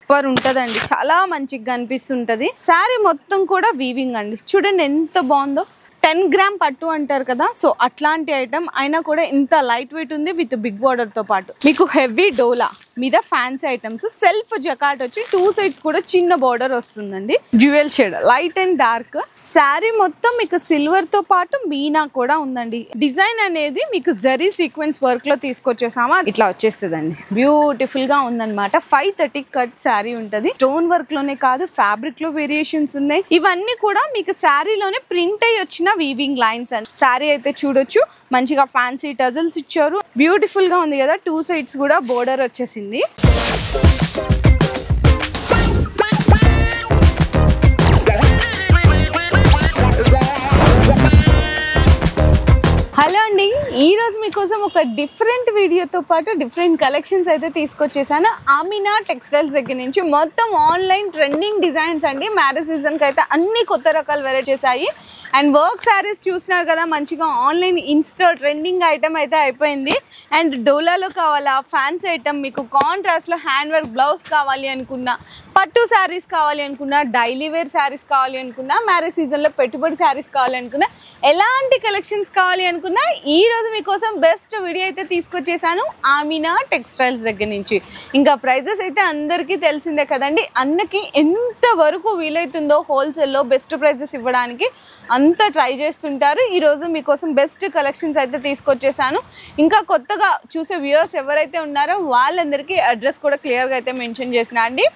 Super ఉంటదండి, చాలా మంచిగా కనిపిస్తుంటది. శారీ మొత్తం కూడా వీవింగ్ అండి, చూడండి ఎంత బాగుందో. 10 గ్రామ్ పట్టు అంటారు కదా, సో అట్లాంటి ఐటమ్ అయినా కూడా ఇంత లైట్ వెయిట్ ఉంది విత్ బిగ్ బార్డర్ తో పాటు. మీకు హెవీ డోలా మీద ఫ్యాన్సీ ఐటమ్స్, సెల్ఫ్ జకాట్ వచ్చి 2 సైడ్స్ కూడా చిన్న బార్డర్ వస్తుందండి. Dual shade light and dark. Sari మొత్తం మీకు సిల్వర్ తో పాటు మీనా కూడా ఉందండి. డిజైన్ అనేది మీకు జరీ సీక్వెన్స్ వర్క్ లో తీసుకొచ్చేసామా ఇట్లా వచ్చేస్తుందండి. బ్యూటిఫుల్ గా ఉందన్నమాట. 530 కట్ శారీ ఉంటది. స్టోన్ వర్క్ లోనే కాదు ఫ్యాబ్రిక్ లో వేరియేషన్స్ ఉన్నాయి. ఇవన్నీ కూడా మీకు శారీలోనే ప్రింట్ అయ్యి వచ్చిన వీవింగ్ లైన్స్ అండి. శారీ అయితే చూడొచ్చు, మంచిగా ఫ్యాన్సీ టజల్స్ ఇచ్చారు. బ్యూటిఫుల్ గా ఉంది కదా, 2 సైడ్స్ కూడా బోర్డర్ వచ్చేసింది. హలో అండి, ఈ రోజు మీకోసం ఒక డిఫరెంట్ వీడియోతో పాటు డిఫరెంట్ కలెక్షన్స్ అయితే తీసుకొచ్చేసాను. ఆమినా టెక్స్టైల్స్ దగ్గర నుంచి మొత్తం ఆన్లైన్ ట్రెండింగ్ డిజైన్స్ అండి. మ్యారేజ్ సీజన్కి అయితే అన్ని కొత్త రకాల వెరైటీస్ చేశాయి. అండ్ వర్క్ శారీస్ చూసినారు కదా, మంచిగా ఆన్లైన్ ఇన్స్టా ట్రెండింగ్ ఐటమ్ అయితే అయిపోయింది. అండ్ డోలాలో కావాలా, ఫ్యాన్సీ ఐటమ్, మీకు కాంట్రాస్ట్లో హ్యాండ్ వర్క్ బ్లౌజ్ కావాలి అనుకున్నా, పట్టు శారీస్ కావాలి అనుకున్నా, డైలీ వేర్ శారీస్ కావాలి అనుకున్నా, మ్యారేజ్ సీజన్లో పెట్టుబడి శారీస్ కావాలి అనుకున్నా, ఎలాంటి కలెక్షన్స్ కావాలి అనుకున్నా ఈ రోజు మీకోసం బెస్ట్ వీడియో అయితే తీసుకొచ్చేసాను ఆమినా టెక్స్టైల్స్ దగ్గర నుంచి. ఇంకా ప్రైజెస్ అయితే అందరికీ తెలిసిందే కదండి. అన్నకి ఎంత వరకు వీలైతుందో హోల్సేల్లో బెస్ట్ ప్రైజెస్ ఇవ్వడానికి అంత ట్రై చేస్తుంటారు. ఈరోజు మీకోసం బెస్ట్ కలెక్షన్స్ అయితే తీసుకొచ్చేసాను. ఇంకా కొత్తగా చూసే వ్యూవర్స్ ఎవరైతే ఉన్నారో వాళ్ళందరికీ అడ్రస్ కూడా క్లియర్గా అయితే మెన్షన్ చేసిన అండి.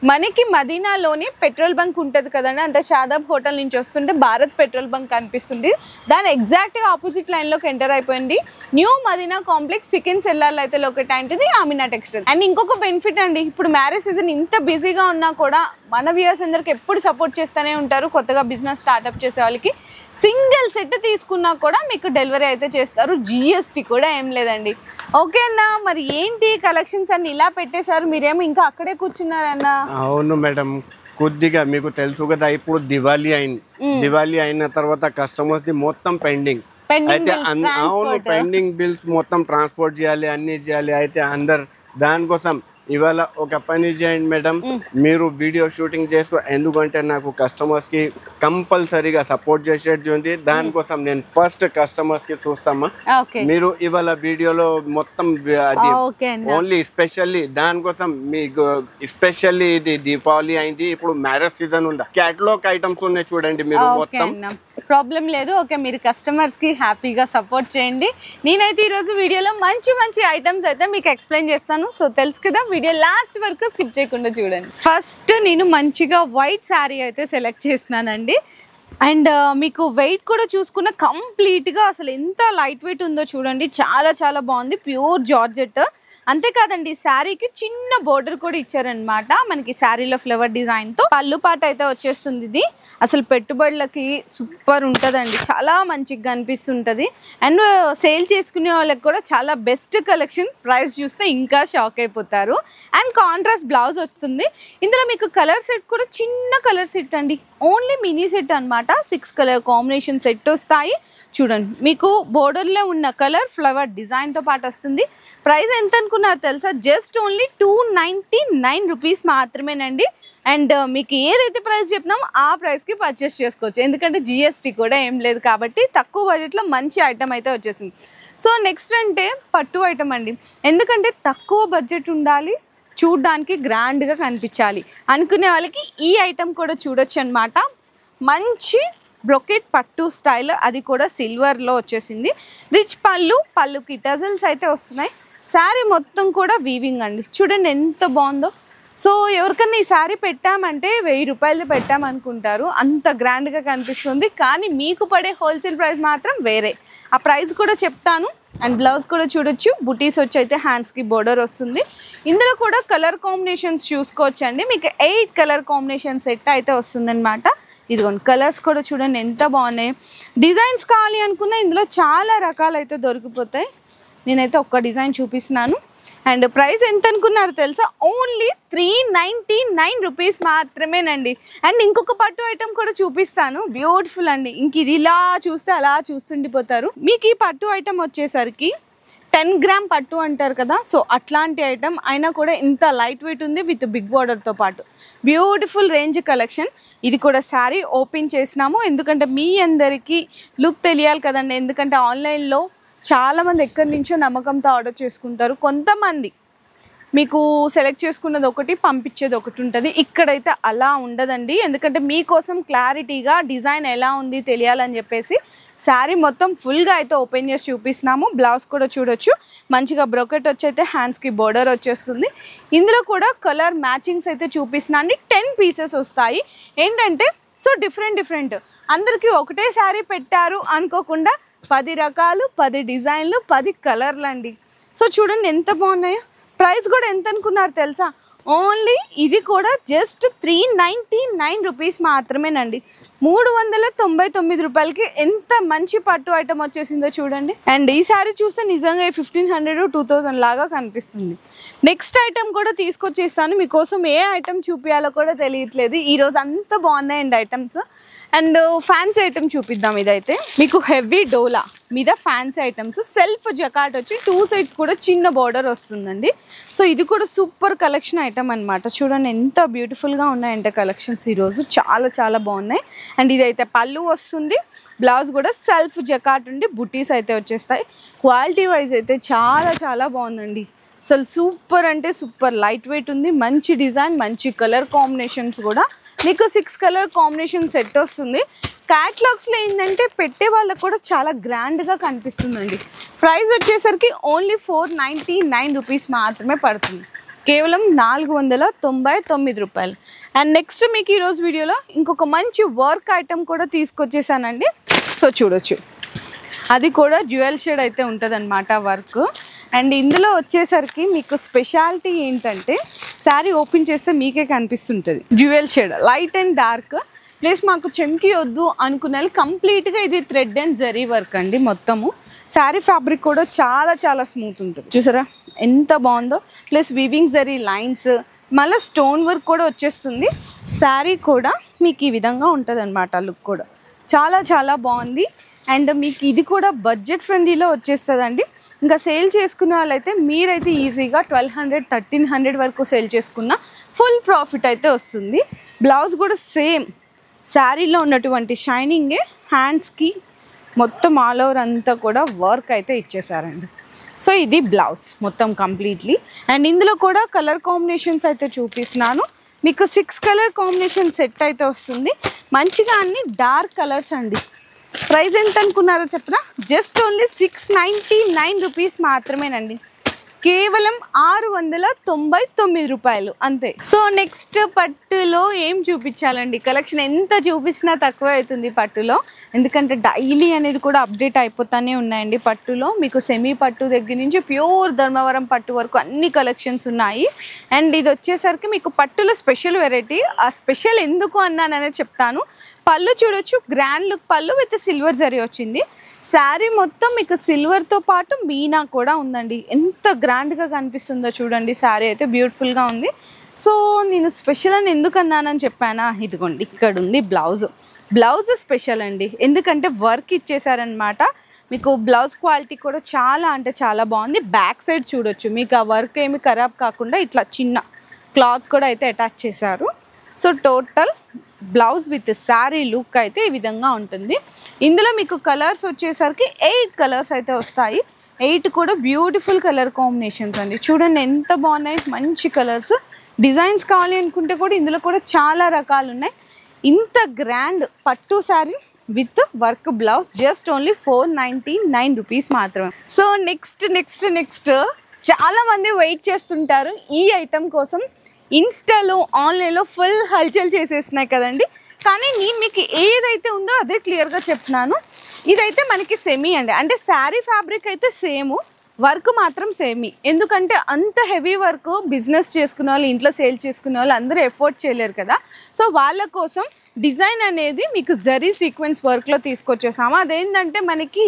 మనకి మదీనాలోని పెట్రోల్ బంక్ ఉంటుంది కదండి, అంటే షాదాబ్ హోటల్ నుంచి వస్తుంటే భారత్ పెట్రోల్ బంక్ కనిపిస్తుంది. దాని ఎగ్జాక్ట్గా ఆపోజిట్ లైన్లోకి ఎంటర్ అయిపోయింది. న్యూ మదీనా కాంప్లెక్స్ సెకండ్ సెల్లార్లో అయితే లొకేట్ అయింటుంది ఆమినా టెక్స్టైల్. అండ్ ఇంకొక బెనిఫిట్ అండి, ఇప్పుడు మ్యారేజ్ సీజన్ ఇంత బిజీగా ఉన్నా కూడా మన వ్యూవర్స్ అందరికి ఎప్పుడు సపోర్ట్ చేస్తూనే ఉంటారు. కొత్తగా బిజినెస్ స్టార్ట్అప్ చేసే వాళ్ళకి సింగిల్ సెట్ తీసుకున్నా కూడా మీకు డెలివరీ అయితే చేస్తారు. జిఎస్టీ కూడా ఏం లేదండి. ఓకే అన్న, మరి ఏంటి కలెక్షన్స్ అన్ని ఇలా పెట్టేశారు, మీరేమో ఇంకా అక్కడే కూర్చున్నారన్న? అవును మేడం, కొద్దిగా మీకు తెలుసు కదా, ఇప్పుడు దివాళీ అయింది. దివాళీ అయిన తర్వాత కస్టమర్స్ ది మొత్తం పెండింగ్ అయితే, అవును పెండింగ్ బిల్స్ మొత్తం ట్రాన్స్పోర్ట్ చేయాలి, అన్ని చేయాలి. అయితే అందరు దానికోసం ఇవాళ ఒక పని చేయండి మేడం, మీరు వీడియో షూటింగ్ చేసుకో. ఎందుకంటే నాకు కస్టమర్స్ కి కంపల్సరీగా సపోర్ట్ చేసేది ఉంది. దానికోసం నేను ఫస్ట్ కస్టమర్స్ కి చూస్తామా. మీరు ఇవాళ వీడియోలో మొత్తం అది ఓన్లీ స్పెషల్లీ దానికోసం మీకు స్పెషల్లీ ఇది దీపావళి అయింది, ఇప్పుడు మ్యారేజ్ సీజన్ ఉందా, క్యాటలాగ్ ఐటమ్స్ ఉన్నాయి చూడండి మీరు మొత్తం. ప్రాబ్లం లేదు. ఓకే, మీరు కస్టమర్స్ కి హ్యాపీగా సపోర్ట్ చేయండి. నేనైతే ఈరోజు వీడియోలో మంచి మంచి ఐటమ్స్ అయితే మీకు ఎక్స్ప్లెయిన్ చేస్తాను. సో తెలుసు కదా, వీడియో లాస్ట్ వరకు స్కిప్ చేయకుండా చూడండి. ఫస్ట్ నేను మంచిగా వైట్ శారీ అయితే సెలెక్ట్ చేసినానండి. అండ్ మీకు వెయిట్ కూడా చూసుకున్న కంప్లీట్గా అసలు ఎంత లైట్ వెయిట్ ఉందో చూడండి, చాలా చాలా బాగుంది. Pure georgette. అంతేకాదండి, శారీకి చిన్న బోర్డర్ కూడా ఇచ్చారనమాట. మనకి శారీలో ఫ్లవర్ డిజైన్తో పళ్ళు పాట అయితే వచ్చేస్తుంది. ఇది అసలు పెట్టుబడులకి సూపర్ ఉంటుందండి, చాలా మంచిగా కనిపిస్తుంటుంది. అండ్ సేల్ చేసుకునే వాళ్ళకి కూడా చాలా బెస్ట్ కలెక్షన్. ప్రైస్ చూస్తే ఇంకా షాక్ అయిపోతారు. అండ్ కాంట్రాస్ట్ బ్లౌజ్ వస్తుంది. ఇందులో మీకు కలర్ సెట్ కూడా చిన్న కలర్ సెట్ అండి, ఓన్లీ మినీ సెట్ అనమాట. 6 కలర్ కాంబినేషన్ సెట్ వస్తాయి. చూడండి, మీకు బోర్డర్లో ఉన్న కలర్ ఫ్లవర్ డిజైన్తో పాటు వస్తుంది. ప్రైస్ ఎంత అనుకున్నారు తెలుసా? జస్ట్ ఓన్లీ 299 రూపీస్ మాత్రమేనండి. అండ్ మీకు ఏదైతే ప్రైస్ చెప్పినామో ఆ ప్రైస్కి పర్చేస్ చేసుకోవచ్చు, ఎందుకంటే జిఎస్టీ కూడా ఏం లేదు కాబట్టి తక్కువ బడ్జెట్లో మంచి ఐటమ్ అయితే వచ్చేసింది. సో నెక్స్ట్ అంటే పట్టు ఐటమ్ అండి. ఎందుకంటే తక్కువ బడ్జెట్ ఉండాలి, చూడ్డానికి గ్రాండ్గా కనిపించాలి అనుకునే వాళ్ళకి ఈ ఐటమ్ కూడా చూడొచ్చు అనమాట. మంచి బ్రొకెట్ పట్టు స్టైల్, అది కూడా సిల్వర్లో వచ్చేసింది. రిచ్ పళ్ళుకి టజల్స్ అయితే వస్తున్నాయి. శారీ మొత్తం కూడా వీవింగ్ అండి, చూడండి ఎంత బాగుందో. సో ఎవరికన్నా ఈ శారీ పెట్టామంటే 1000 రూపాయలు పెట్టామనుకుంటారు, అంత గ్రాండ్గా కనిపిస్తుంది. కానీ మీకు పడే హోల్సేల్ ప్రైస్ మాత్రం వేరే. ఆ ప్రైస్ కూడా చెప్తాను. అండ్ బ్లౌజ్ కూడా చూడొచ్చు, బుటీస్ వచ్చి అయితే హ్యాండ్స్కి బోర్డర్ వస్తుంది. ఇందులో కూడా కలర్ కాంబినేషన్స్ చూసుకోవచ్చండి. మీకు 8 కలర్ కాంబినేషన్ సెట్ అయితే వస్తుందన్నమాట. ఇదిగోండి, కలర్స్ కూడా చూడండి ఎంత బాగున్నాయి. డిజైన్స్ కావాలి అనుకున్నా ఇందులో చాలా రకాలు అయితే దొరికిపోతాయి. నేనైతే ఒక్క డిజైన్ చూపిస్తున్నాను. అండ్ ప్రైస్ ఎంత అనుకున్నారు తెలుసా? ఓన్లీ 399 రూపీస్ మాత్రమేనండి. అండ్ ఇంకొక పట్టు ఐటమ్ కూడా చూపిస్తాను, బ్యూటిఫుల్ అండి. ఇంక ఇది ఇలా చూస్తే అలా చూస్తుండిపోతారు. మీకు ఈ పట్టు ఐటమ్ వచ్చేసరికి 10 గ్రామ్ పట్టు అంటారు కదా, సో అట్లాంటి ఐటమ్ అయినా కూడా ఇంత లైట్ వెయిట్ ఉంది విత్ బిగ్ బార్డర్తో పాటు. Beautiful range collection. ఇది కూడా శారీ ఓపెన్ చేసినాము ఎందుకంటే మీ అందరికీ లుక్ తెలియాలి కదండి. ఎందుకంటే ఆన్లైన్లో చాలామంది ఎక్కడి నుంచో నమ్మకంతో ఆర్డర్ చేసుకుంటారు. కొంతమంది మీకు సెలెక్ట్ చేసుకున్నది ఒకటి, పంపించేది ఒకటి ఉంటుంది. ఇక్కడైతే అలా ఉండదండి. ఎందుకంటే మీకోసం క్లారిటీగా డిజైన్ ఎలా ఉంది తెలియాలని చెప్పేసి శారీ మొత్తం ఫుల్గా అయితే ఓపెన్ చేసి చూపిస్తున్నాము. బ్లౌజ్ కూడా చూడొచ్చు, మంచిగా బ్రోకెట్ వచ్చి అయితే హ్యాండ్స్కి బోర్డర్ వచ్చేస్తుంది. ఇందులో కూడా కలర్ మ్యాచింగ్స్ అయితే చూపిస్తున్నా అండి. 10 పీసెస్ వస్తాయి. ఏంటంటే సో డిఫరెంట్ అందరికీ ఒకటే శారీ పెట్టారు అనుకోకుండా 10 రకాలు, 10 డిజైన్లు, 10 కలర్లు అండి. సో చూడండి ఎంత బాగున్నాయో. ప్రైస్ కూడా ఎంత అనుకున్నారు తెలుసా? ఓన్లీ ఇది కూడా జస్ట్ 399 రూపీస్ మాత్రమేనండి. 399 రూపాయలకి ఎంత మంచి పట్టు ఐటమ్ వచ్చేసిందో చూడండి. అండ్ ఈ శారీ చూస్తే నిజంగా 1500 2000 లాగా కనిపిస్తుంది. నెక్స్ట్ ఐటమ్ కూడా తీసుకొచ్చేస్తాను. మీకోసం ఏ ఐటమ్ చూపించాలో కూడా తెలియట్లేదు. ఈరోజు అంత బాగున్నాయండి ఐటమ్స్. అండ్ ఫ్యాన్సీ ఐటమ్ చూపిద్దాం. ఇదైతే మీకు హెవీ డోలా మీద ఫ్యాన్సీ ఐటమ్స్, సెల్ఫ్ జకాట్ వచ్చి 2 సైడ్స్ కూడా చిన్న బార్డర్ వస్తుందండి. సో ఇది కూడా సూపర్ కలెక్షన్ ఐటమ్ అనమాట. చూడండి ఎంత బ్యూటిఫుల్గా ఉన్నాయంటే కలెక్షన్స్ ఈరోజు చాలా బాగున్నాయి. అండ్ ఇదైతే పళ్ళు వస్తుంది, బ్లౌజ్ కూడా సెల్ఫ్ జకాట్ ఉండి బుటీస్ అయితే వచ్చేస్తాయి. క్వాలిటీ వైజ్ అయితే చాలా బాగుందండి. అసలు సూపర్ అంటే సూపర్ లైట్ వెయిట్ ఉంది. మంచి డిజైన్, మంచి కలర్ కాంబినేషన్స్ కూడా మీకు 6 కలర్ కాంబినేషన్ సెట్ వస్తుంది. క్యాటలాగ్స్లో ఏంటంటే పెట్టే వాళ్ళకు కూడా చాలా గ్రాండ్గా కనిపిస్తుందండి. ప్రైస్ వచ్చేసరికి ఓన్లీ 499 రూపీస్ మాత్రమే పడుతుంది. కేవలం 499 రూపాయలు. అండ్ నెక్స్ట్ మీకు ఈరోజు వీడియోలో ఇంకొక మంచి వర్క్ ఐటమ్ కూడా తీసుకొచ్చేసానండి. సో చూడొచ్చు, అది కూడా డ్యూయల్ షేడ్ అయితే ఉంటుంది అనమాట వర్క్. అండ్ ఇందులో వచ్చేసరికి మీకు స్పెషాలిటీ ఏంటంటే శారీ ఓపెన్ చేస్తే మీకే కనిపిస్తుంటుంది dual shade, light and dark. Plus మాకు చెమ్కి వద్దు అనుకునే కంప్లీట్గా ఇది థ్రెడ్ అండ్ జరీ వర్క్ అండి మొత్తము. శారీ ఫ్యాబ్రిక్ కూడా చాలా స్మూత్ ఉంటుంది. చూసారా ఎంత బాగుందో. ప్లస్ వీవింగ్ జరీ లైన్స్, మళ్ళీ స్టోన్ వర్క్ కూడా వచ్చేస్తుంది. శారీ కూడా మీకు ఈ విధంగా ఉంటుంది అనమాట. లుక్ కూడా చాలా బాగుంది. అండ్ మీకు ఇది కూడా బడ్జెట్ ఫ్రెండ్లీలో వచ్చేస్తుందండి. ఇంకా సేల్ చేసుకునే వాళ్ళైతే మీరైతే ఈజీగా 1200 1300 వరకు సేల్ చేసుకున్న ఫుల్ ప్రాఫిట్ అయితే వస్తుంది. బ్లౌజ్ కూడా సేమ్ శారీలో ఉన్నటువంటి షైనింగే, హ్యాండ్స్కి మొత్తం ఆల్ ఓవర్ అంతా కూడా వర్క్ అయితే ఇచ్చేసారండి. సో ఇది బ్లౌజ్ మొత్తం కంప్లీట్లీ. అండ్ ఇందులో కూడా కలర్ కాంబినేషన్స్ అయితే చూపిస్తున్నాను. మీకు 6 కలర్ కాంబినేషన్ సెట్ అయితే వస్తుంది. మంచిగా అన్ని డార్క్ కలర్స్ అండి. ప్రైస్ ఎంత అనుకున్నారో చెప్పనా? జస్ట్ ఓన్లీ 699 రూపీస్ మాత్రమేనండి. కేవలం 699 రూపాయలు అంతే. సో నెక్స్ట్ పట్టులో ఏం చూపించాలండి? కలెక్షన్ ఎంత చూపించినా తక్కువ అవుతుంది పట్టులో. ఎందుకంటే డైలీ అనేది కూడా అప్డేట్ అయిపోతానే ఉన్నాయండి పట్టులో. మీకు సెమీ పట్టు దగ్గర నుంచి ప్యూర్ ధర్మవరం పట్టు వరకు అన్ని కలెక్షన్స్ ఉన్నాయి. అండ్ ఇది వచ్చేసరికి మీకు పట్టులో స్పెషల్ వెరైటీ. ఆ స్పెషల్ ఎందుకు అన్నాననేది చెప్తాను. పళ్ళు చూడొచ్చు, గ్రాండ్ లుక్ పళ్ళు విత్ సిల్వర్ జరీ వచ్చింది. శారీ మొత్తం మీకు సిల్వర్తో పాటు మీనా కూడా ఉందండి. ఎంత గ్రాండ్గా కనిపిస్తుందో చూడండి. శారీ అయితే బ్యూటిఫుల్గా ఉంది. సో నేను స్పెషల్ అని ఎందుకు అన్నానని చెప్పానా? ఇదిగోండి ఇక్కడ ఉంది బ్లౌజ్ స్పెషల్ అండి. ఎందుకంటే వర్క్ ఇచ్చేసారనమాట. మీకు బ్లౌజ్ క్వాలిటీ కూడా చాలా బాగుంది. బ్యాక్ సైడ్ చూడొచ్చు, మీకు ఆ వర్క్ ఏమి ఖరాబ్ కాకుండా ఇట్లా చిన్న క్లాత్ కూడా అయితే అటాచ్ చేశారు. So total blouse with sari look అయితే ఈ విధంగా ఉంటుంది. ఇందులో మీకు కలర్స్ వచ్చేసరికి 8 కలర్స్ అయితే వస్తాయి. 8 కూడా బ్యూటిఫుల్ కలర్ కాంబినేషన్స్ అండి. చూడండి ఎంత బాగున్నాయి, మంచి కలర్స్. డిజైన్స్ కావాలి అనుకుంటే కూడా ఇందులో కూడా చాలా రకాలు ఉన్నాయి. ఇంత గ్రాండ్ పట్టు sari with work blouse just only 499 rupees మాత్రమే. సో నెక్స్ట్ చాలా మంది వెయిట్ చేస్తుంటారు ఈ ఐటమ్ కోసం. ఇన్స్టాలో ఆన్లైన్లో ఫుల్ హల్చల్ చేసేసినాయి కదండి. కానీ నేను మీకు ఏదైతే ఉందో అదే క్లియర్గా చెప్తున్నాను. ఇదైతే మనకి సెమీ అండి. అంటే శారీ ఫ్యాబ్రిక్ అయితే సేము, వర్క్ మాత్రం సేమీ. ఎందుకంటే అంత హెవీ వర్క్ బిజినెస్ చేసుకునే వాళ్ళు, ఇంట్లో సేల్ చేసుకునే వాళ్ళు అందరూ ఎఫోర్డ్ చేయలేరు కదా. సో వాళ్ళ కోసం డిజైన్ అనేది మీకు జరీ సీక్వెన్స్ వర్క్లో తీసుకొచ్చేసాము. అదేంటంటే మనకి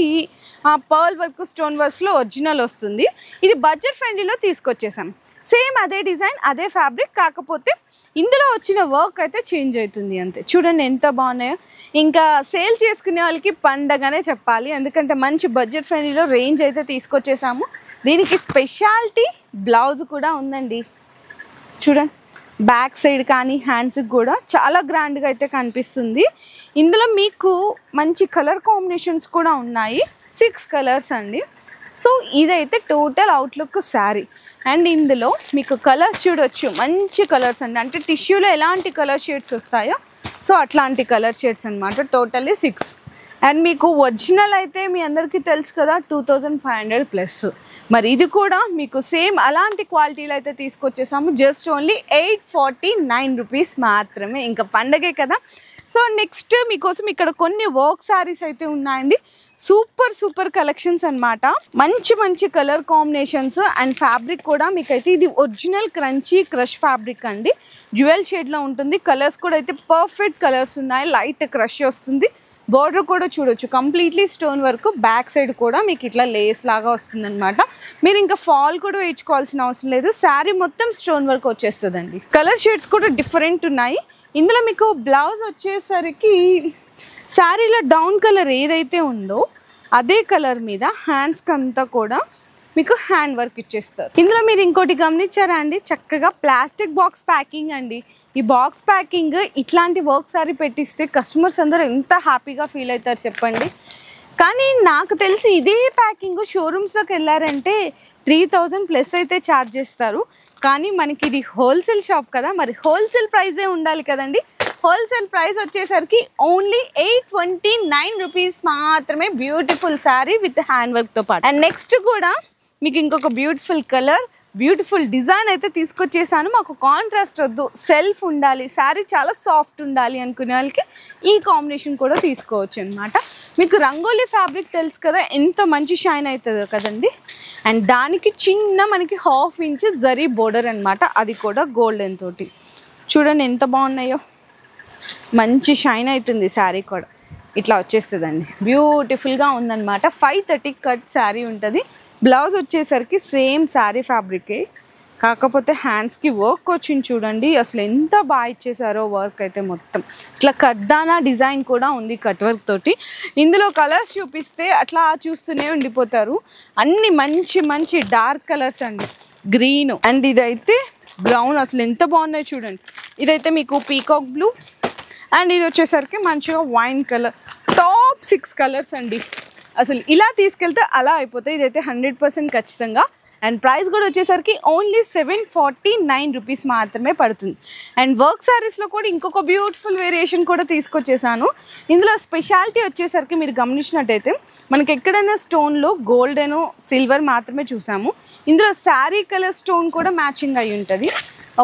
పర్ల్ వర్క్, స్టోన్ వర్క్స్లో ఒరిజినల్ వస్తుంది. ఇది బడ్జెట్ ఫ్రెండ్లీలో తీసుకొచ్చేసాం. సేమ్ అదే డిజైన్ అదే ఫ్యాబ్రిక్, కాకపోతే ఇందులో వచ్చిన వర్క్ అయితే చేంజ్ అవుతుంది అంతే. చూడండి ఎంత బాగున్నాయో. ఇంకా సేల్ చేసుకునే వాళ్ళకి పండగనే చెప్పాలి, ఎందుకంటే మంచి బడ్జెట్ ఫ్రెండ్లీలో రేంజ్ అయితే తీసుకొచ్చేసాము. దీనికి స్పెషాలిటీ బ్లౌజ్ కూడా ఉందండి. చూడండి బ్యాక్ సైడ్ కానీ హ్యాండ్స్కి కూడా చాలా గ్రాండ్గా అయితే కనిపిస్తుంది. ఇందులో మీకు మంచి కలర్ కాంబినేషన్స్ కూడా ఉన్నాయి, 6 కలర్స్ అండి. సో ఇదైతే టోటల్ అవుట్లుక్ శారీ. అండ్ ఇందులో మీకు కలర్స్ చూడొచ్చు, మంచి కలర్స్ అండి. అంటే టిష్యూలో ఎలాంటి కలర్ షేడ్స్ వస్తాయో సో అట్లాంటి కలర్ షేడ్స్ అనమాట. టోటల్లీ 6. అండ్ మీకు ఒరిజినల్ అయితే మీ అందరికీ తెలుసు కదా 2500+. మరి ఇది కూడా మీకు సేమ్ అలాంటి క్వాలిటీలో అయితే తీసుకొచ్చేసాము. జస్ట్ ఓన్లీ 849 రూపీస్ మాత్రమే. ఇంకా పండగే కదా. సో నెక్స్ట్ మీకోసం ఇక్కడ కొన్ని వర్క్ శారీస్ అయితే ఉన్నాయండి. సూపర్ కలెక్షన్స్ అనమాట. మంచి కలర్ కాంబినేషన్స్ అండ్ ఫ్యాబ్రిక్ కూడా మీకైతే ఇది ఒరిజినల్ క్రంచీ క్రష్ ఫ్యాబ్రిక్ అండి. డ్యూయల్ షేడ్లో ఉంటుంది. కలర్స్ కూడా అయితే పర్ఫెక్ట్ కలర్స్ ఉన్నాయి. లైట్ క్రష్ వస్తుంది. బోర్డర్ కూడా చూడొచ్చు, completely stone work. Back side కూడా మీకు ఇట్లా లేస్ లాగా వస్తుంది అనమాట. మీరు ఇంకా ఫాల్ కూడా వేయించుకోవాల్సిన అవసరం లేదు. శారీ మొత్తం స్టోన్ వర్క్ వచ్చేస్తుందండి. కలర్ షేడ్స్ కూడా డిఫరెంట్ ఉన్నాయి. ఇందులో మీకు బ్లౌజ్ వచ్చేసరికి శారీలో డౌన్ కలర్ ఏదైతే ఉందో అదే కలర్ మీద హ్యాండ్స్కి అంతా కూడా మీకు హ్యాండ్ వర్క్ ఇచ్చేస్తారు. ఇందులో మీరు ఇంకోటి గమనించారా అండి, చక్కగా ప్లాస్టిక్ బాక్స్ ప్యాకింగ్ అండి. ఈ బాక్స్ ప్యాకింగ్ ఇట్లాంటి వర్క్ సారీ పెట్టిస్తే కస్టమర్స్ అందరూ ఎంత హ్యాపీగా ఫీల్ అవుతారు చెప్పండి. కానీ నాకు తెలిసి ఇదే ప్యాకింగ్ షోరూమ్స్లోకి వెళ్ళారంటే 3000+ అయితే ఛార్జ్ చేస్తారు. కానీ మనకి ఇది హోల్సేల్ షాప్ కదా, మరి హోల్సేల్ ప్రైజే ఉండాలి కదండి. హోల్సేల్ ప్రైస్ వచ్చేసరికి ఓన్లీ 829 రూపీస్ మాత్రమే. బ్యూటిఫుల్ శారీ విత్ హ్యాండ్ వర్క్తో పాటు. అండ్ నెక్స్ట్ కూడా మీకు ఇంకొక బ్యూటిఫుల్ కలర్, బ్యూటిఫుల్ డిజైన్ అయితే తీసుకొచ్చేసాను. మాకు కాంట్రాస్ట్ వద్దు, సెల్ఫ్ ఉండాలి, శారీ చాలా సాఫ్ట్ ఉండాలి అనుకునే వాళ్ళకి ఈ కాంబినేషన్ కూడా తీసుకోవచ్చు అనమాట. మీకు రంగోలీ ఫ్యాబ్రిక్ తెలుసు కదా, ఎంత మంచి షైన్ అవుతుందో కదండి. అండ్ దానికి చిన్న మనకి 1/2 ఇంచ్ జరీ బోర్డర్ అనమాట, అది కూడా గోల్డెన్ తోటి. చూడండి ఎంత బాగున్నాయో, మంచి షైన్ అవుతుంది. శారీ కూడా ఇట్లా వచ్చేస్తుందండి, బ్యూటిఫుల్గా ఉందన్నమాట. 530 కట్ శారీ ఉంటుంది. బ్లౌజ్ వచ్చేసరికి సేమ్ శారీ ఫ్యాబ్రికే, కాకపోతే హ్యాండ్స్కి వర్క్ వచ్చింది చూడండి. అసలు ఎంత బాగా ఇచ్చేసారో వర్క్ అయితే. మొత్తం ఇట్లా కడ్దానా డిజైన్ కూడా ఉంది కట్ వర్క్ తోటి. ఇందులో కలర్స్ చూపిస్తే అట్లా చూస్తూనే ఉండిపోతారు. అన్ని మంచి డార్క్ కలర్స్ అండి. గ్రీన్ అండ్ ఇదైతే బ్రౌన్, అసలు ఎంత బాగున్నాయి చూడండి. ఇదైతే మీకు పీకాక్ బ్లూ అండ్ ఇది వచ్చేసరికి మంచిగా వైన్ కలర్. టాప్ 6 కలర్స్ అండి. అసలు ఇలా తీసుకెళ్తే అలా అయిపోతాయి. ఇదైతే 100% ఖచ్చితంగా. అండ్ ప్రైస్ కూడా వచ్చేసరికి ఓన్లీ 749 రూపీస్ మాత్రమే పడుతుంది. అండ్ వర్క్ శారీస్లో కూడా ఇంకొక బ్యూటిఫుల్ వేరియేషన్ కూడా తీసుకొచ్చేసాను. ఇందులో స్పెషాలిటీ వచ్చేసరికి మీరు గమనించినట్టయితే మనకి ఎక్కడైనా స్టోన్లో గోల్డెన్ సిల్వర్ మాత్రమే చూసాము. ఇందులో శారీ కలర్ స్టోన్ కూడా మ్యాచింగ్ అయి ఉంటుంది.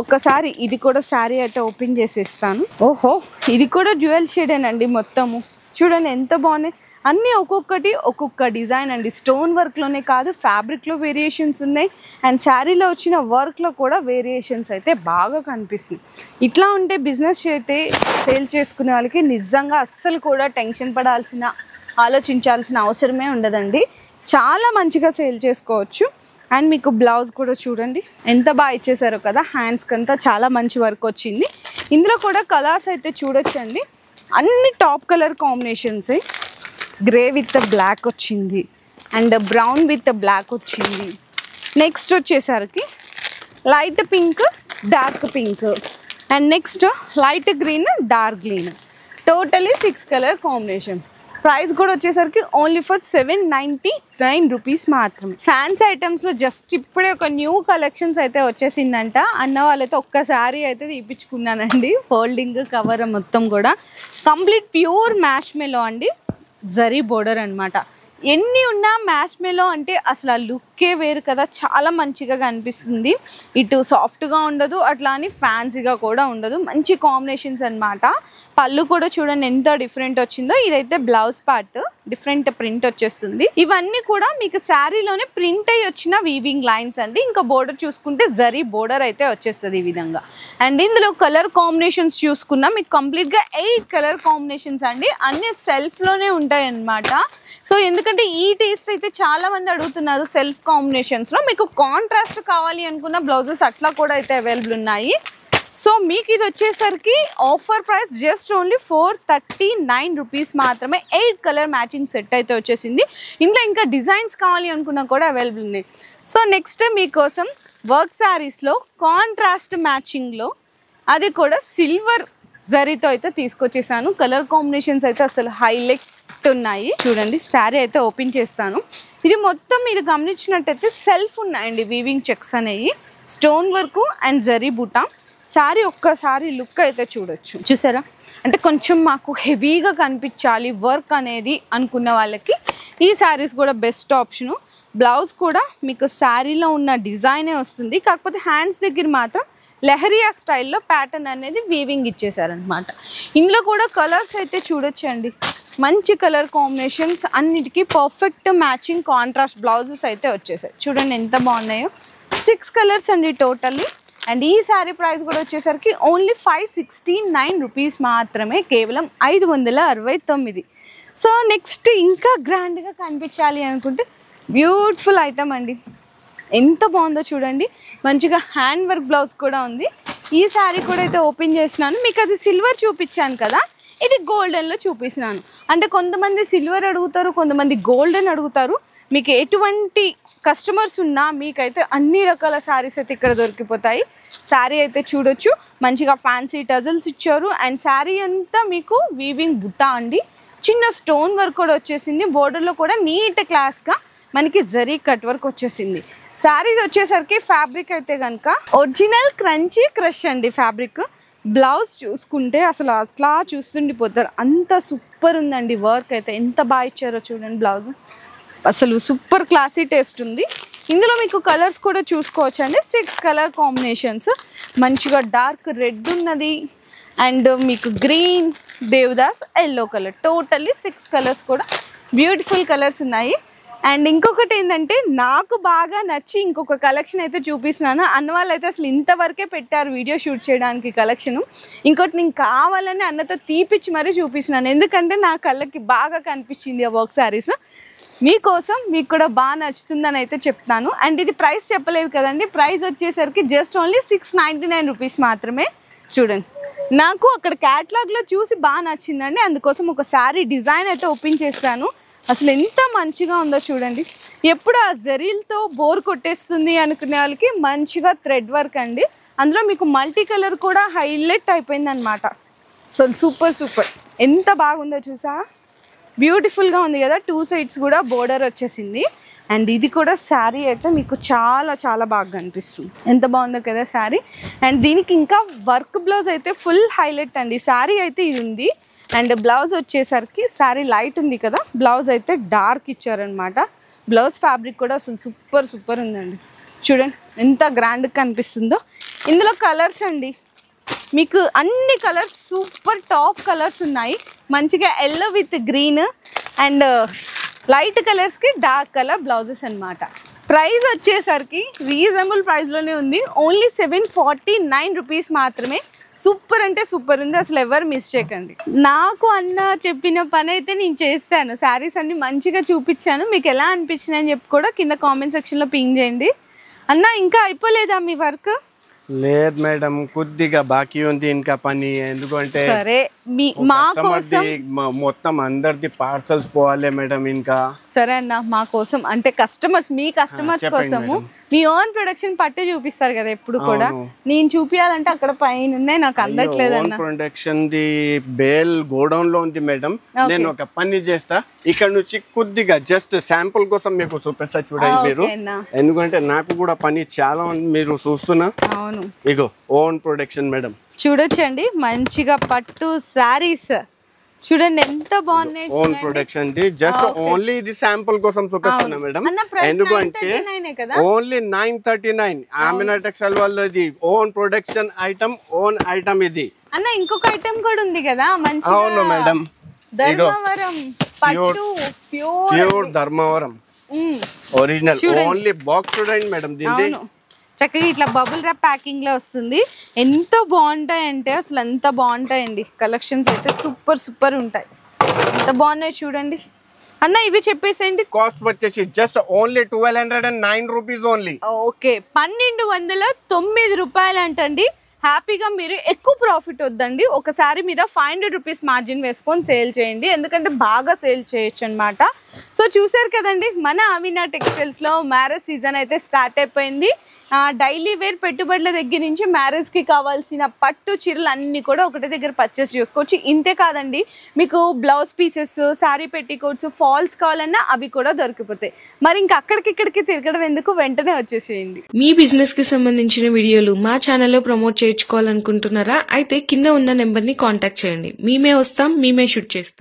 ఒక్కసారి ఇది కూడా శారీ అయితే ఓపెన్ చేసేస్తాను. ఓహో, ఇది కూడా డ్యూయల్ షేడేనండి మొత్తము. చూడండి ఎంత బాగున్నాయి. అన్నీ ఒక్కొక్కటి ఒక్కొక్క డిజైన్ అండి. స్టోన్ వర్క్లోనే కాదు, ఫ్యాబ్రిక్లో వేరియేషన్స్ ఉన్నాయి. అండ్ శారీలో వచ్చిన వర్క్లో కూడా వేరియేషన్స్ అయితే బాగా కనిపిస్తుంది. ఇట్లా ఉంటే బిజినెస్ అయితే సేల్ చేసుకునే వాళ్ళకి నిజంగా అస్సలు కూడా టెన్షన్ పడాల్సిన, ఆలోచించాల్సిన అవసరమే ఉండదండి. చాలా మంచిగా సేల్ చేసుకోవచ్చు. అండ్ మీకు బ్లౌజ్ కూడా చూడండి ఎంత బాగా ఇచ్చేసారో కదా. హ్యాండ్స్కి అంతా చాలా మంచి వర్క్ వచ్చింది. ఇందులో కూడా కలర్స్ అయితే చూడొచ్చండి. అన్ని top colour combinations. Grey with black వచ్చింది అండ్ బ్రౌన్ విత్ బ్లాక్ వచ్చింది. నెక్స్ట్ వచ్చేసరికి light pink, dark pink and next light green, dark green. Totally 6 colour combinations. Price కూడా వచ్చేసరికి ఓన్లీ ఫర్ 799 రూపీస్ మాత్రమే. ఫ్యాన్సీ ఐటమ్స్లో జస్ట్ ఇప్పుడే ఒక న్యూ కలెక్షన్స్ అయితే వచ్చేసిందంట. అన్న వాళ్ళైతే ఒక్కసారి అయితే తీపించుకున్నానండి. ఫోల్డింగ్ కవర్ మొత్తం కూడా కంప్లీట్ ప్యూర్ మ్యాష్ మెలో అండి. జరీ బోర్డర్ అనమాట. ఎన్ని ఉన్నా మ్యాష్ మెలో అంటే అసలు ఆ లుక్కే వేరు కదా. చాలా మంచిగా కనిపిస్తుంది. ఇటు సాఫ్ట్గా ఉండదు, అట్లా అని ఫ్యాన్సీగా కూడా ఉండదు. మంచి కాంబినేషన్స్ అనమాట. పళ్ళు కూడా చూడండి ఎంత డిఫరెంట్ వచ్చిందో. ఇదైతే బ్లౌజ్ పార్ట్. డిఫరెంట్ ప్రింట్ వచ్చేస్తుంది. ఇవన్నీ కూడా మీకు శారీలోనే ప్రింట్ అయ్యి వచ్చిన వీవింగ్ లైన్స్ అండి. ఇంకా బోర్డర్ చూసుకుంటే జరీ బోర్డర్ అయితే వచ్చేస్తుంది ఈ విధంగా. అండ్ ఇందులో కలర్ కాంబినేషన్స్ చూసుకున్నా మీకు కంప్లీట్గా 8 కలర్ కాంబినేషన్స్ అండి. అన్ని సెల్ఫ్లోనే ఉంటాయి అన్నమాట. సో ఎందుకంటే ఈ టేస్ట్ అయితే చాలా మంది అడుగుతున్నారు సెల్ఫ్ కాంబినేషన్స్లో. మీకు కాంట్రాస్ట్ కావాలి అనుకున్న బ్లౌజెస్ అట్లా కూడా అయితే అవైలబుల్ ఉన్నాయి. సో మీకు ఇది వచ్చేసరికి offer price just only 439 rupees మాత్రమే. 8 కలర్ మ్యాచింగ్ సెట్ అయితే వచ్చేసింది. ఇందులో ఇంకా డిజైన్స్ కావాలి అనుకున్నా కూడా అవైలబుల్ ఉన్నాయి. సో నెక్స్ట్ మీకోసం వర్క్ శారీస్లో కాంట్రాస్ట్ మ్యాచింగ్లో అది కూడా సిల్వర్ జరీతో అయితే తీసుకొచ్చేసాను. కలర్ కాంబినేషన్స్ అయితే అసలు హైలైట్ ఉన్నాయి. చూడండి శారీ అయితే ఓపెన్ చేస్తాను. ఇది మొత్తం మీరు గమనించినట్టయితే సెల్ఫ్ ఉన్నాయండి వీవింగ్ చెక్స్ అనేవి, స్టోన్ వర్క్ అండ్ జరీ బూటా. శారీ ఒక్కసారి లుక్ అయితే చూడొచ్చు, చూసారా? అంటే కొంచెం మాకు హెవీగా కనిపించాలి వర్క్ అనేది అనుకున్న వాళ్ళకి ఈ శారీస్ కూడా బెస్ట్ ఆప్షను. బ్లౌజ్ కూడా మీకు శారీలో ఉన్న డిజైనే వస్తుంది, కాకపోతే హ్యాండ్స్ దగ్గర మాత్రం లెహరియా స్టైల్లో ప్యాటర్న్ అనేది వీవింగ్ ఇచ్చేసారనమాట. ఇందులో కూడా కలర్స్ అయితే చూడొచ్చండి, మంచి కలర్ కాంబినేషన్స్, అన్నిటికీ పర్ఫెక్ట్ మ్యాచింగ్ కాంట్రాస్ట్ బ్లౌజెస్ అయితే వచ్చేసాయి. చూడండి ఎంత బాగున్నాయో. 6 కలర్స్ అండి టోటల్లీ. అండ్ ఈ శారీ ప్రైస్ కూడా వచ్చేసరికి ఓన్లీ 569 రూపీస్ మాత్రమే, కేవలం 569. సో నెక్స్ట్ ఇంకా గ్రాండ్గా కనిపించాలి అనుకుంటే బ్యూటిఫుల్ ఐటమ్ అండి. ఎంత బాగుందో చూడండి, మంచిగా హ్యాండ్ వర్క్ బ్లౌజ్ కూడా ఉంది. ఈ శారీ కూడా అయితే ఓపెన్ చేసినాను. మీకు అది సిల్వర్ చూపించాను కదా, ఇది గోల్డెన్లో చూపిస్తున్నాను. అంటే కొంతమంది సిల్వర్ అడుగుతారు, కొంతమంది గోల్డెన్ అడుగుతారు. మీకు ఎటువంటి కస్టమర్స్ ఉన్నా మీకైతే అన్ని రకాల శారీస్ అయితే ఇక్కడ దొరికిపోతాయి. శారీ అయితే చూడొచ్చు, మంచిగా ఫ్యాన్సీ టజల్స్ ఇచ్చారు. అండ్ శారీ అంతా మీకు వీవింగ్ బుట్ట అండి, చిన్న స్టోన్ వర్క్ కూడా వచ్చేసింది. బోర్డర్లో కూడా నీట్ క్లాస్గా మనకి జరీ కట్ వర్క్ వచ్చేసింది. శారీస్ వచ్చేసరికి ఫ్యాబ్రిక్ అయితే కనుక ఒరిజినల్ క్రంచీ క్రష్ అండి ఫ్యాబ్రిక్. బ్లౌజ్ చూసుకుంటే అసలు అట్లా చూస్తుండిపోతారు, అంత సూపర్ ఉందండి. వర్క్ అయితే ఎంత బాగా ఇచ్చారో చూడండి. బ్లౌజ్ అసలు సూపర్ క్లాసీ టేస్ట్ ఉంది. ఇందులో మీకు కలర్స్ కూడా చూసుకోవచ్చు అండి, 6 కలర్ కాంబినేషన్స్. మంచిగా డార్క్ రెడ్ ఉన్నది, అండ్ మీకు green, Devdas, yellow colour, totally 6 colours కూడా బ్యూటిఫుల్ కలర్స్ ఉన్నాయి. అండ్ ఇంకొకటి ఏంటంటే నాకు బాగా నచ్చి ఇంకొక కలెక్షన్ అయితే చూపిస్తున్నాను. అన్న వాళ్ళు అయితే అసలు ఇంతవరకే పెట్టారు వీడియో షూట్ చేయడానికి కలెక్షను. ఇంకోటి నేను కావాలని అన్నతో తీపిచ్చి మరీ చూపిస్తున్నాను, ఎందుకంటే నా కళ్ళకి బాగా కనిపించింది ఆ వర్క్ శారీస్. మీకోసం మీకు కూడా బాగా నచ్చుతుందని అయితే చెప్తాను. అండ్ ఇది ప్రైస్ చెప్పలేదు కదండి, ప్రైస్ వచ్చేసరికి జస్ట్ ఓన్లీ 699 రూపీస్ మాత్రమే. చూడండి, నాకు అక్కడ క్యాటలాగ్లో చూసి బాగా నచ్చిందండి, అందుకోసం ఒక శారీ డిజైన్ అయితే ఓపెన్ చేస్తాను. అసలు ఎంత మంచిగా ఉందో చూడండి. ఎప్పుడు ఆ జరీలతో బోర్ కొట్టేస్తుంది అనుకునే వాళ్ళకి మంచిగా థ్రెడ్ వర్క్ అండి. అందులో మీకు మల్టీ కలర్ కూడా హైలైట్ అయిపోయింది అనమాట. సో సూపర్ సూపర్, ఎంత బాగుందో చూసా, బ్యూటిఫుల్గా ఉంది కదా. 2 సైడ్స్ కూడా బోర్డర్ వచ్చేసింది. అండ్ ఇది కూడా శారీ అయితే మీకు చాలా చాలా బాగా కనిపిస్తుంది, ఎంత బాగుందో కదా శారీ. అండ్ దీనికి ఇంకా వర్క్ బ్లౌజ్ అయితే ఫుల్ హైలైట్ అండి. శారీ అయితే ఇది ఉంది, అండ్ బ్లౌజ్ వచ్చేసరికి శారీ లైట్ ఉంది కదా, బ్లౌజ్ అయితే డార్క్ ఇచ్చారనమాట. బ్లౌజ్ ఫ్యాబ్రిక్ కూడా అసలు సూపర్ సూపర్ ఉందండి. చూడండి ఎంత గ్రాండ్గా కనిపిస్తుందో. ఇందులో కలర్స్ అండి మీకు అన్ని కలర్స్ సూపర్ టాప్ కలర్స్ ఉన్నాయి. మంచిగా yellow with green and light కలర్స్కి డార్క్ కలర్ బ్లౌజెస్ అనమాట. ప్రైస్ వచ్చేసరికి రీజనబుల్ ప్రైస్లోనే ఉంది, ఓన్లీ 749 రూపీస్ మాత్రమే. సూపర్ అంటే సూపర్ ఉంది, అసలు ఎవరు మిస్ చేయకండి. నాకు అన్న చెప్పిన పని అయితే నేను చేశాను, శారీస్ అన్ని మంచిగా చూపించాను. మీకు ఎలా అనిపించినాయి అని చెప్పి కూడా కింద కామెంట్ సెక్షన్లో పింగ్ చేయండి. అన్న ఇంకా అయిపోలేదా మీ వర్క్? లేదు మేడం, కొద్దిగా బాకీ ఉంది ఇంకా పని. ఎందుకంటే సరే మా కోసం మొత్తం అందరిది పార్సల్స్ పోవాలి మేడం ఇంకా. సరే అన్న, మా కోసం అంటే కస్టమర్స్, మీ కస్టమర్స్ కోసము మీ ఓన్ ప్రొడక్షన్ పట్టే చూపిస్తారు కదా ఎప్పుడు కూడా. నేను చూపించాలంటే అక్కడ పైన ఉన్నాయి, నాకు అందట్లేదు అన్న. ప్రొడక్షన్ ది బేల్ గోడౌన్ లో ఉంది మేడం. నేను ఒక పని చేస్తా, ఇక్కడ నుంచి కొద్దిగా జస్ట్ శాంపుల్ కోసం మీకు చూపిస్తా చూడండి మీరు, ఎందుకంటే నాకు కూడా పని చాలా మీరు చూస్తున్నా. ఇగో ఓన్ ప్రొడక్షన్ మేడం, చూడొచ్చండి మంచిగా పట్టు శారీస్ చూడండి ఎంత బాగున్నాయి. Own production the just only ఇది శాంపుల్ కోసం చూపిస్తున్నా మేడం, ఎందుకంటే ఓన్లీ 939 ఆమినా టెక్స్టైల్ వాళ్ళది own production item, own item ఇది. అన్న ఇంకొక ఐటమ్ కూడా ఉంది కదా మంచి. అవును మేడం, ధర్మవరం పట్టు pure Dharmavaram original only box చూడండి మేడం దీన్ని చక్కగా ఇట్లా బబుల్ ర్యాప్ ప్యాకింగ్ లో వస్తుంది. ఎంత బాగుంటాయంటే అసలు ఎంత బాగుంటాయండి. కలెక్షన్స్ అయితే సూపర్ సూపర్ ఉంటాయి. ఎంత బాగున్నాయి చూడండి అన్న. ఇవి చెప్పేసేయండి. కాస్ట్ వచ్చేసి just only 1209 rupees only. Okay 1209 రూపాయలు అంటండి. హ్యాపీగా మీరు ఎక్కువ ప్రాఫిట్ వద్దండి. ఒకసారి మీద 500 రూపీస్ మార్జిన్ వేసుకొని సేల్ చేయండి, ఎందుకంటే బాగా సేల్ చేయొచ్చు అనమాట. సో చూసారు కదండి, మన అమీనా టెక్స్టైల్స్లో మ్యారేజ్ సీజన్ అయితే స్టార్ట్ అయిపోయింది. డైలీ వేర్ పెట్టుబడుల దగ్గర నుంచి మ్యారేజ్కి కావాల్సిన పట్టు చీరలు అన్నీ కూడా ఒకటే దగ్గర పర్చేస్ చేసుకోవచ్చు. ఇంతే కాదండి, మీకు blouse pieces, sari petticoats, falls కావాలన్నా అవి కూడా దొరికిపోతాయి. మరి ఇంకా అక్కడికి తిరగడం ఎందుకు, వెంటనే వచ్చేసేయండి. మీ బిజినెస్ కి సంబంధించిన వీడియోలు మా ఛానల్లో ప్రమోట్ చేయించుకోవాలనుకుంటున్నారా? అయితే కింద ఉన్న నెంబర్ ని కాంటాక్ట్ చేయండి. మేమే వస్తాం, మేమే షూట్ చేస్తాం.